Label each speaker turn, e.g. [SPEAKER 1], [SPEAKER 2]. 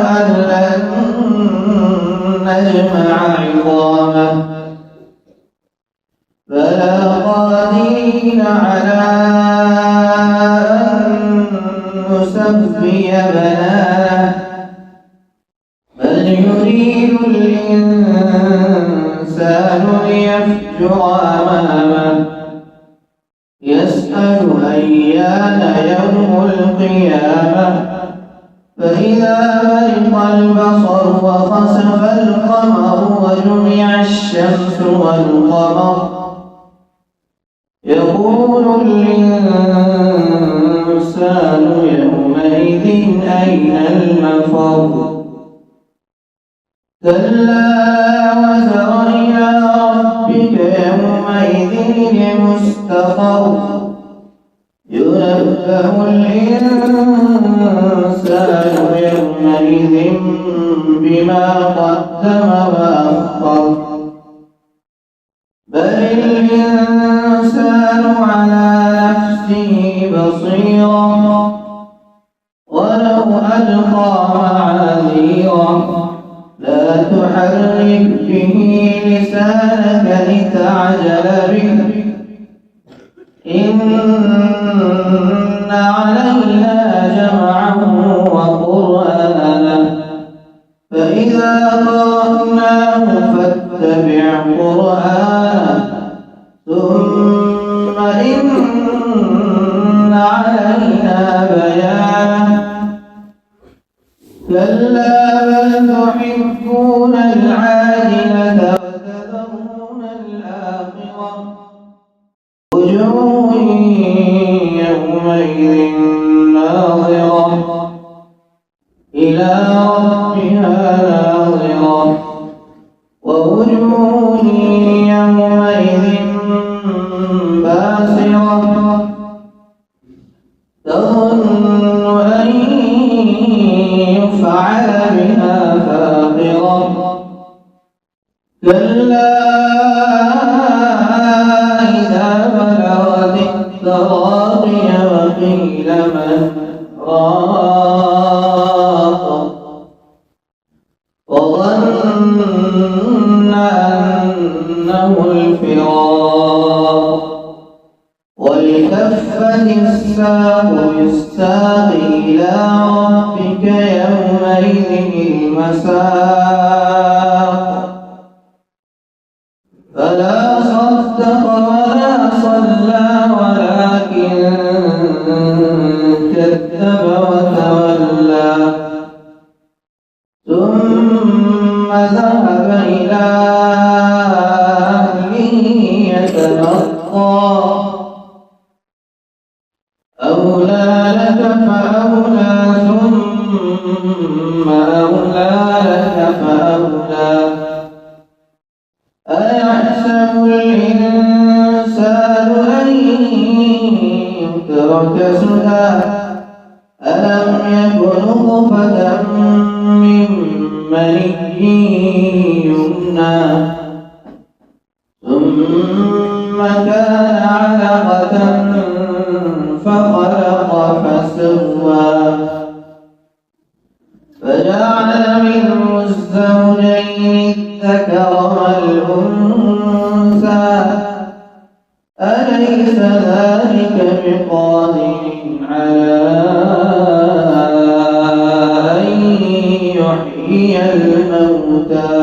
[SPEAKER 1] أن لن نجمع عظامه بلى قادرين على أن نسوي بنانه بل يريد الإنسان ليفجر أمامه يسأل أيان يوم القيامة فإذا برق البصر وخسف القمر وجمع الشمس والقمر يقول الإنسان يومئذ أين المفر كلا وزر إلى ربك يومئذ المستقر ينبأ الإنسان يومئذ بما قدم وأخر بل الإنسان على نفسه بصيرا ولو ألقى معاذيرا لا تحرك به لسانك لتعجل به إن علينا جمعه وقرآنه فإذا قرأناه فاتبع قرآنه ثم إن علينا بيانه كلا بل تحبون العاجلة وتذرون الآخرة وجوه يومئذ ناظرة إلى ربها ناظرة ووجوه يومئذ باسرة تظن أن يفعل بها فاقرة كلا إذا بلغت التراقي وقيل من راق وظن أنه الفراق والتفت الساق بالساق إلى ربك يومئذ المساق فلا صدق ولا صلى ولكن كذب وتولى ثم ذهب إلى أهله يتمطى أولى لك فأولى ثم أولى لك فأولى أيحسب الإنسان أن يترك سدى ألم يكن نطفة من مني يمنى ثم كان علقة فخلق فسوى فجعل منه الزوجين الذكر والأنثى أليس ذلك بقادر على أن يحيي الموتى